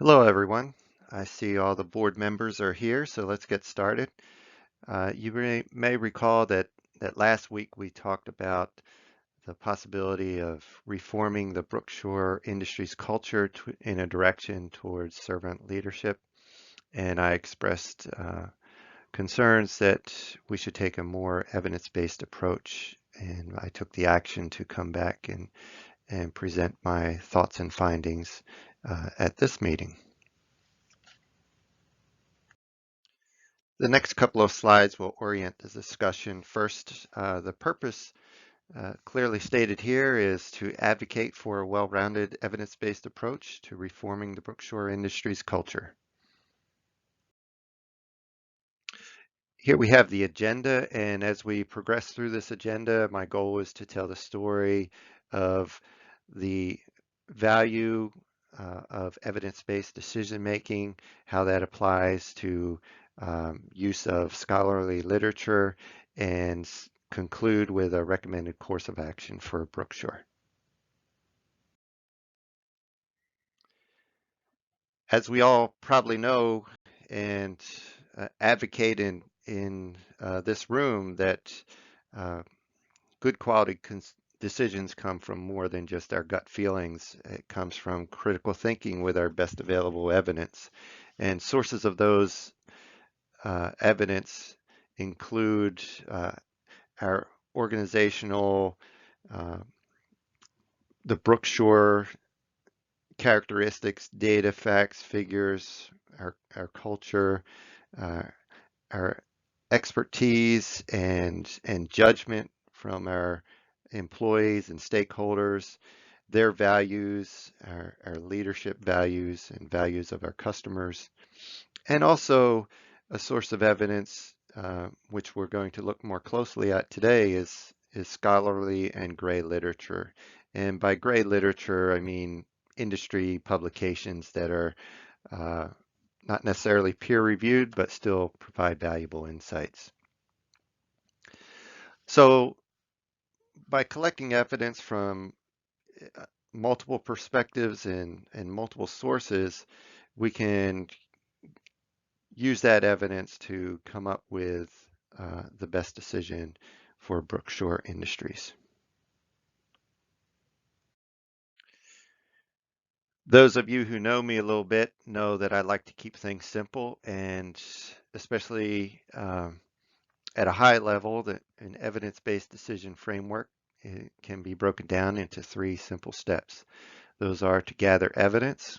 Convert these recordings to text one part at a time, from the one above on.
Hello, everyone. I see all the board members are here, so let's get started. You may recall that last week we talked about the possibility of reforming the Brookshore Industries culture in a direction towards servant leadership, and I expressed concerns that we should take a more evidence-based approach, and I took the action to come back and present my thoughts and findings at this meeting. The next couple of slides will orient the discussion. First, the purpose clearly stated here is to advocate for a well-rounded evidence-based approach to reforming the Brookshore Industries culture. Here we have the agenda, and as we progress through this agenda, my goal is to tell the story of the value of evidence-based decision-making, how that applies to use of scholarly literature, and conclude with a recommended course of action for Brookshore. As we all probably know and advocate in this room, that uh, good quality decisions come from more than just our gut feelings. It comes from critical thinking with our best available evidence. And sources of those evidence include our organizational, uh, the Brookshore characteristics, data, facts, figures, our culture, uh, our expertise and judgment from our employees and stakeholders, their values, our leadership values and values of our customers, and also a source of evidence which we're going to look more closely at today is scholarly and gray literature. And by gray literature, I mean industry publications that are uh, not necessarily peer reviewed, but still provide valuable insights. So by collecting evidence from multiple perspectives and multiple sources, we can use that evidence to come up with the best decision for Brookshore Industries. Those of you who know me a little bit know that I like to keep things simple, and especially at a high level, that an evidence-based decision framework can be broken down into three simple steps. Those are to gather evidence,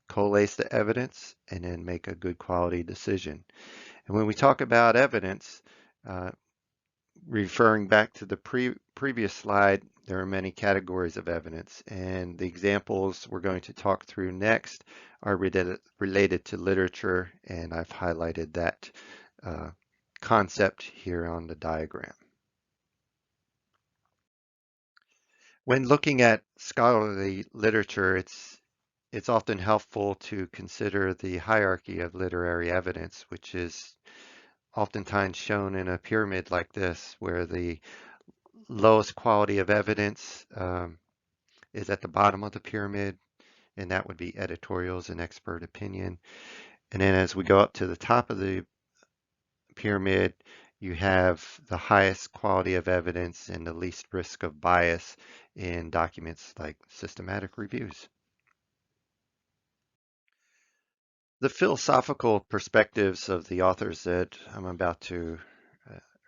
collace the evidence, and then make a good quality decision. And when we talk about evidence, uh, referring back to the previous slide, there are many categories of evidence, and the examples we're going to talk through next are related to literature, and I've highlighted that concept here on the diagram. When looking at scholarly literature, it's often helpful to consider the hierarchy of literary evidence, which is oftentimes shown in a pyramid like this, where the lowest quality of evidence is at the bottom of the pyramid, and that would be editorials and expert opinion. And then as we go up to the top of the pyramid, you have the highest quality of evidence and the least risk of bias in documents like systematic reviews. The philosophical perspectives of the authors that I'm about to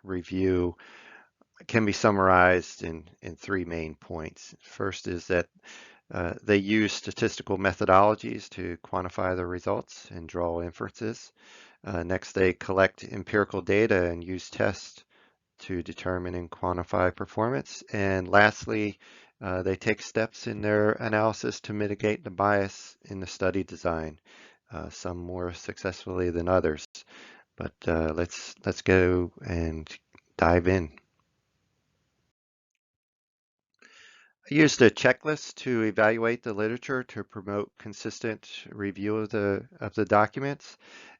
review can be summarized in three main points. First is that they use statistical methodologies to quantify the results and draw inferences. Next, they collect empirical data and use tests to determine and quantify performance. And lastly, they take steps in their analysis to mitigate the bias in the study design, some more successfully than others. But let's go and dive in. I used a checklist to evaluate the literature to promote consistent review of the documents,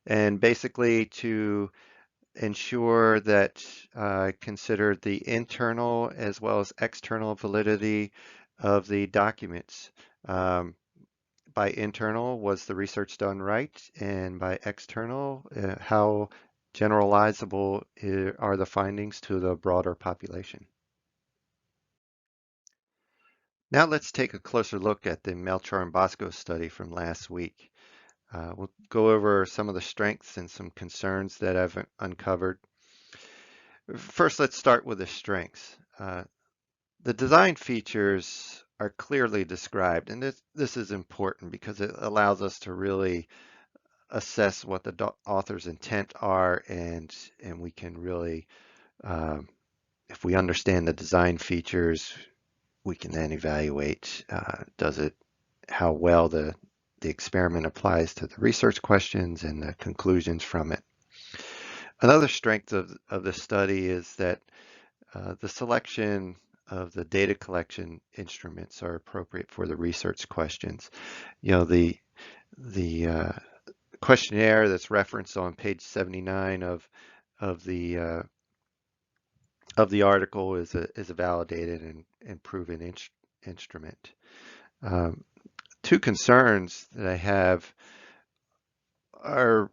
and basically to ensure that I considered the internal as well as external validity of the documents. by internal, was the research done right? And by external, how generalizable are the findings to the broader population? Now let's take a closer look at the Melchor and Bosco study from last week. We'll go over some of the strengths and some concerns that I've uncovered. First, let's start with the strengths. The design features are clearly described, and this is important because it allows us to really assess what the author's intent are, and we can really, if we understand the design features, we can then evaluate how well the experiment applies to the research questions and the conclusions from it. Another strength of the study is that the selection of the data collection instruments are appropriate for the research questions. You know, the questionnaire that's referenced on page 79 of the article is a validated and proven instrument. Two concerns that I have are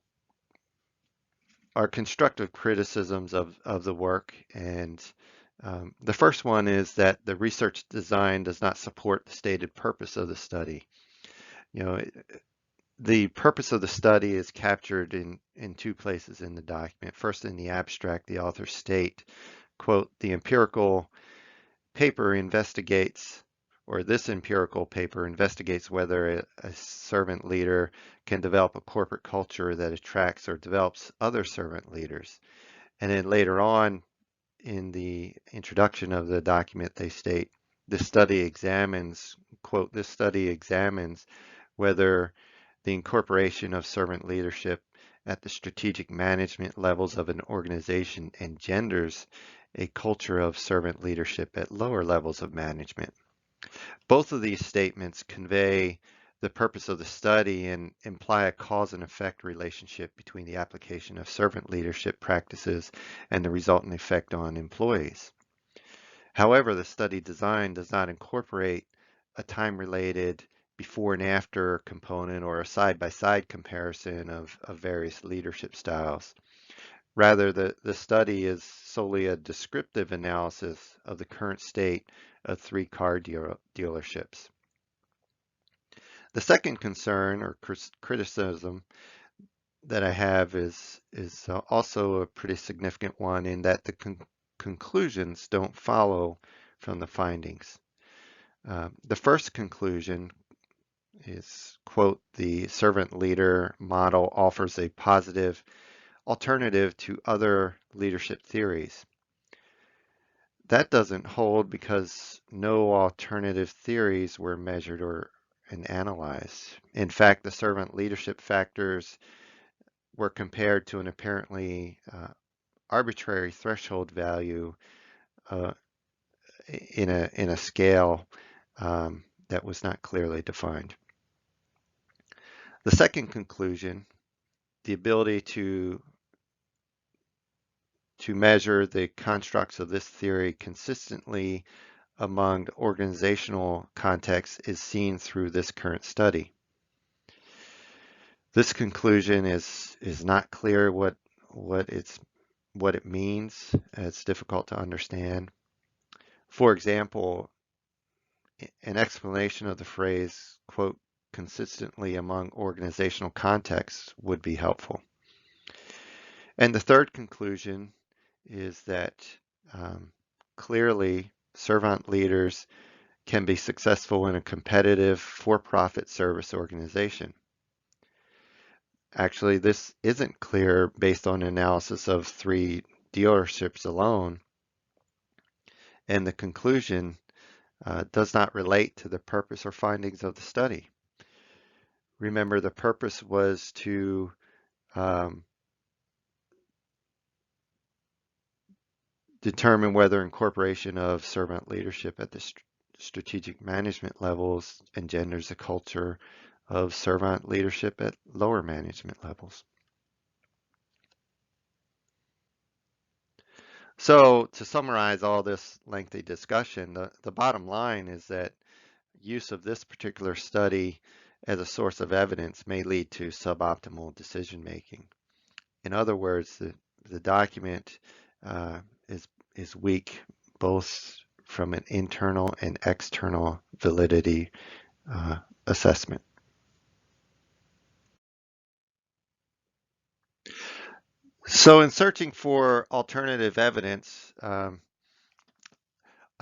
constructive criticisms of the work, and the first one is that the research design does not support the stated purpose of the study. You know, the purpose of the study is captured in two places in the document. First, in the abstract, the authors state, quote, "The empirical paper investigates, or this empirical paper investigates whether a servant leader can develop a corporate culture that attracts or develops other servant leaders." And then later on in the introduction of the document, they state, "This study examines," quote, "this study examines whether the incorporation of servant leadership at the strategic management levels of an organization engenders a culture of servant leadership at lower levels of management." Both of these statements convey the purpose of the study and imply a cause and effect relationship between the application of servant leadership practices and the resultant effect on employees. However, the study design does not incorporate a time-related before and after component or a side-by-side comparison of various leadership styles. Rather, the study is solely a descriptive analysis of the current state of 3 car dealerships. The second concern or criticism that I have is also a pretty significant one, in that the conclusions don't follow from the findings. The first conclusion is, quote, "The servant leader model offers a positive alternative to other leadership theories." That doesn't hold because no alternative theories were measured and analyzed. In fact, the servant leadership factors were compared to an apparently arbitrary threshold value in a scale that was not clearly defined. The second conclusion, the ability to measure the constructs of this theory consistently among organizational contexts, is seen through this current study. This conclusion is not clear what it means. It's difficult to understand. For example, an explanation of the phrase, quote, "consistently among organizational contexts," would be helpful. And the third conclusion is that clearly servant leaders can be successful in a competitive for-profit service organization. Actually, this isn't clear based on analysis of 3 dealerships alone, and the conclusion does not relate to the purpose or findings of the study. Remember, the purpose was to determine whether incorporation of servant leadership at the strategic management levels engenders a culture of servant leadership at lower management levels. So to summarize all this lengthy discussion, the bottom line is that use of this particular study as a source of evidence may lead to suboptimal decision making. In other words, the document uh, is weak both from an internal and external validity assessment. So in searching for alternative evidence, I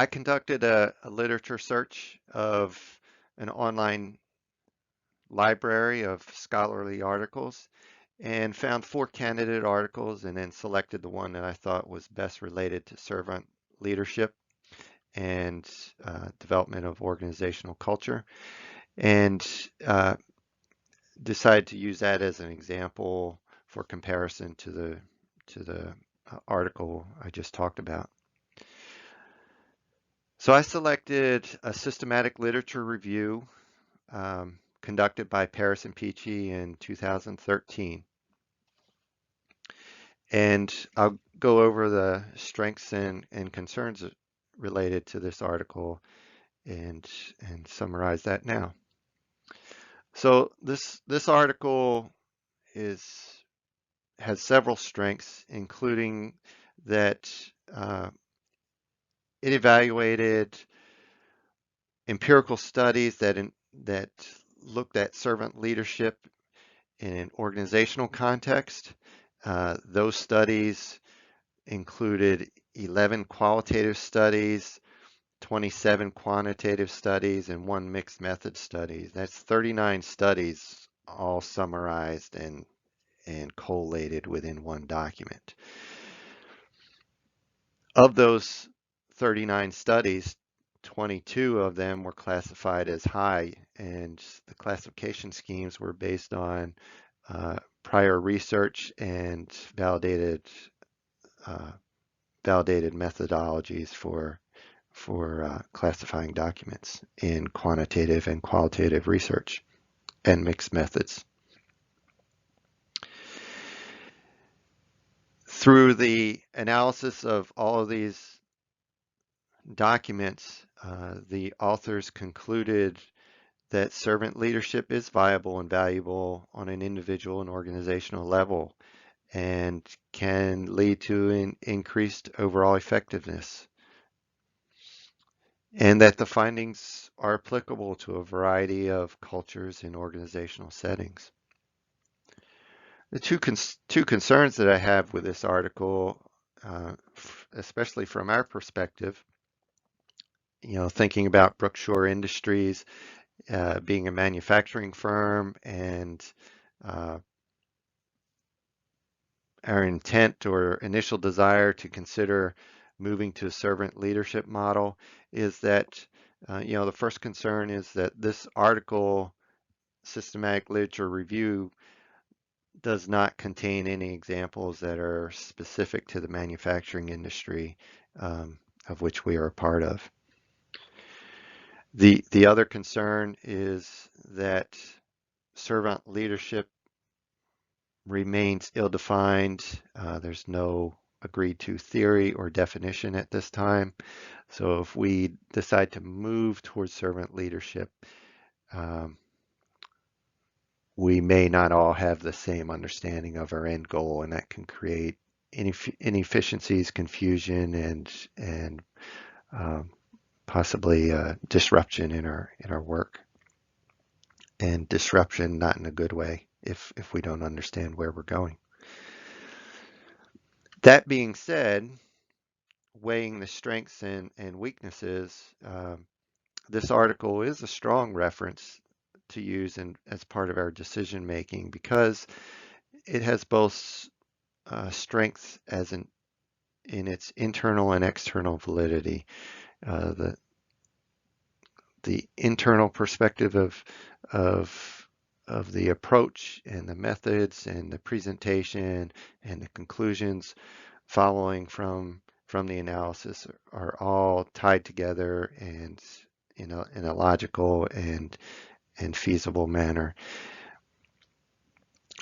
conducted a literature search of an online library of scholarly articles and found 4 candidate articles and then selected the one that I thought was best related to servant leadership and development of organizational culture, and decided to use that as an example for comparison to the article I just talked about. So I selected a systematic literature review conducted by Paris and Peachy in 2013. And I'll go over the strengths and concerns related to this article and summarize that now. So this article has several strengths, including that it evaluated empirical studies that looked at servant leadership in an organizational context. Those studies included 11 qualitative studies, 27 quantitative studies, and 1 mixed method study. That's 39 studies all summarized and collated within one document. Of those 39 studies, 22 of them were classified as high, and the classification schemes were based on prior research and validated methodologies for classifying documents in quantitative and qualitative research and mixed methods. Through the analysis of all of these documents, the authors concluded that servant leadership is viable and valuable on an individual and organizational level and can lead to an increased overall effectiveness, and that the findings are applicable to a variety of cultures and organizational settings. The two concerns that I have with this article, especially from our perspective, thinking about Brookshire Industries being a manufacturing firm, and our intent or initial desire to consider moving to a servant leadership model, is that the first concern is that this article, Systematic Literature Review, does not contain any examples that are specific to the manufacturing industry of which we are a part of. The other concern is that servant leadership remains ill-defined. There's no agreed to theory or definition at this time. So if we decide to move towards servant leadership, we may not all have the same understanding of our end goal, and that can create inefficiencies, confusion, and possibly disruption in our work, and disruption not in a good way if we don't understand where we're going. That being said, weighing the strengths and weaknesses, this article is a strong reference to use as part of our decision making, because it has both strengths in its internal and external validity. The internal perspective of the approach and the methods and the presentation and the conclusions following from the analysis are all tied together and in a logical and feasible manner.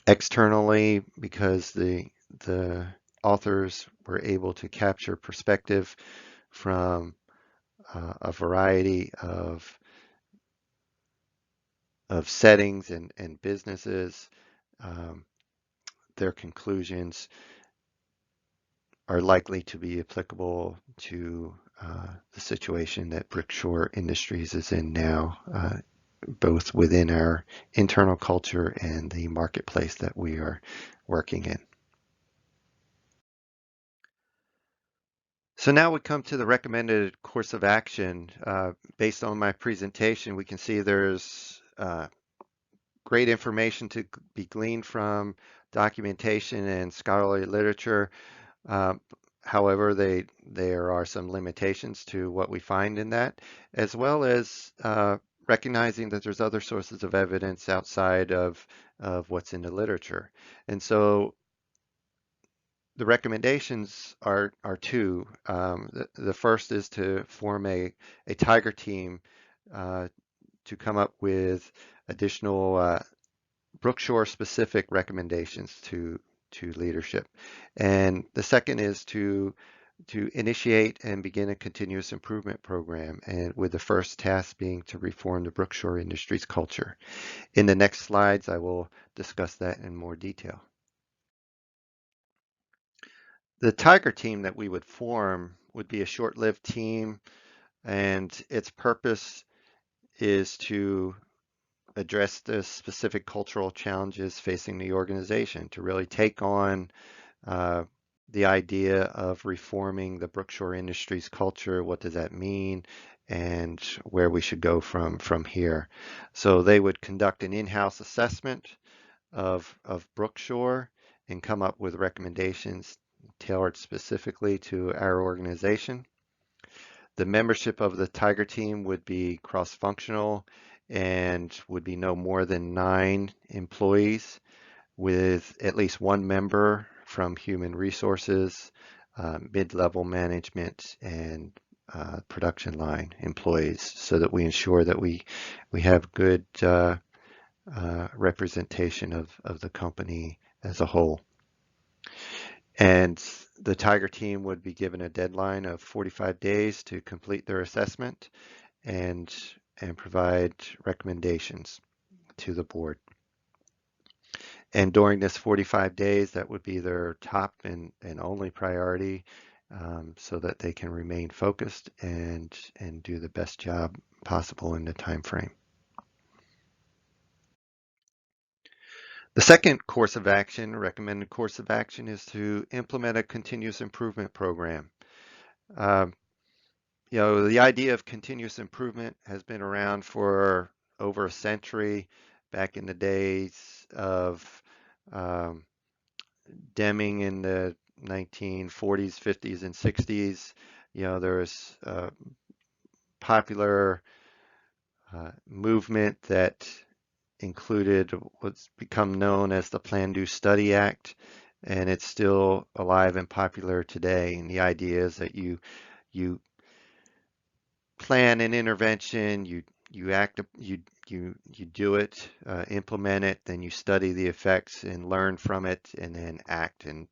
Externally, because the authors were able to capture perspective from a variety of settings and businesses. Their conclusions are likely to be applicable to the situation that Brickshore Industries is in now, both within our internal culture and the marketplace that we are working in. So now we come to the recommended course of action. Based on my presentation, we can see there's great information to be gleaned from documentation and scholarly literature. However, there are some limitations to what we find in that, as well as recognizing that there's other sources of evidence outside of what's in the literature. And so the recommendations are two. The first is to form a tiger team to come up with additional Brookshore specific recommendations to leadership. And the second is to initiate and begin a continuous improvement program, and with the first task being to reform the Brookshore Industries culture. In the next slides, I will discuss that in more detail. The Tiger team that we would form would be a short-lived team, and its purpose is to address the specific cultural challenges facing the organization, to really take on the idea of reforming the Brookshore Industries culture. What does that mean, and where we should go from here. So they would conduct an in-house assessment of Brookshore and come up with recommendations tailored specifically to our organization. The membership of the Tiger team would be cross-functional and would be no more than 9 employees, with at least one member from human resources, mid-level management, and production line employees, so that we ensure that we have good representation of the company as a whole. And the Tiger team would be given a deadline of 45 days to complete their assessment and provide recommendations to the board. And during this 45 days, that would be their top and only priority, so that they can remain focused and do the best job possible in the time frame. The second course of action, recommended course of action, is to implement a continuous improvement program. The idea of continuous improvement has been around for over a century. Back in the days of Deming in the 1940s, 50s, and 60s, there was a popular movement that included what's become known as the Plan, Do, Study Act, and it's still alive and popular today. And the idea is that you plan an intervention, you do it, implement it, then you study the effects and learn from it, and then act. And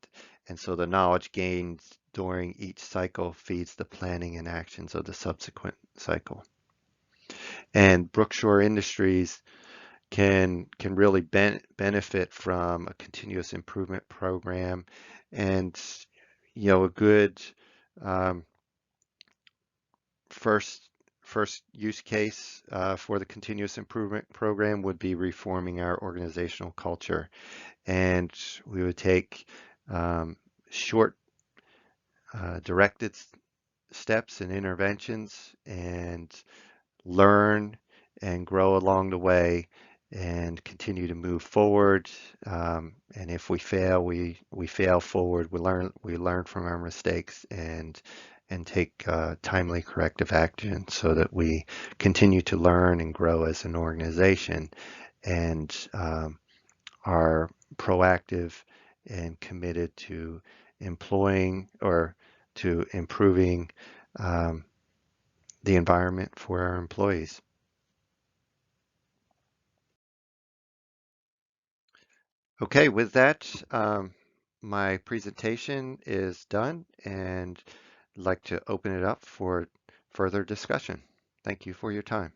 so the knowledge gained during each cycle feeds the planning and actions of the subsequent cycle. And Brookshore Industries can really benefit from a continuous improvement program. And a good first use case for the continuous improvement program would be reforming our organizational culture. And we would take short directed steps and interventions and learn and grow along the way and continue to move forward. And if we fail, we fail forward. We learn from our mistakes and take timely corrective action, so that we continue to learn and grow as an organization, and are proactive and committed to employing or to improving the environment for our employees. Okay, with that, my presentation is done, and I'd like to open it up for further discussion. Thank you for your time.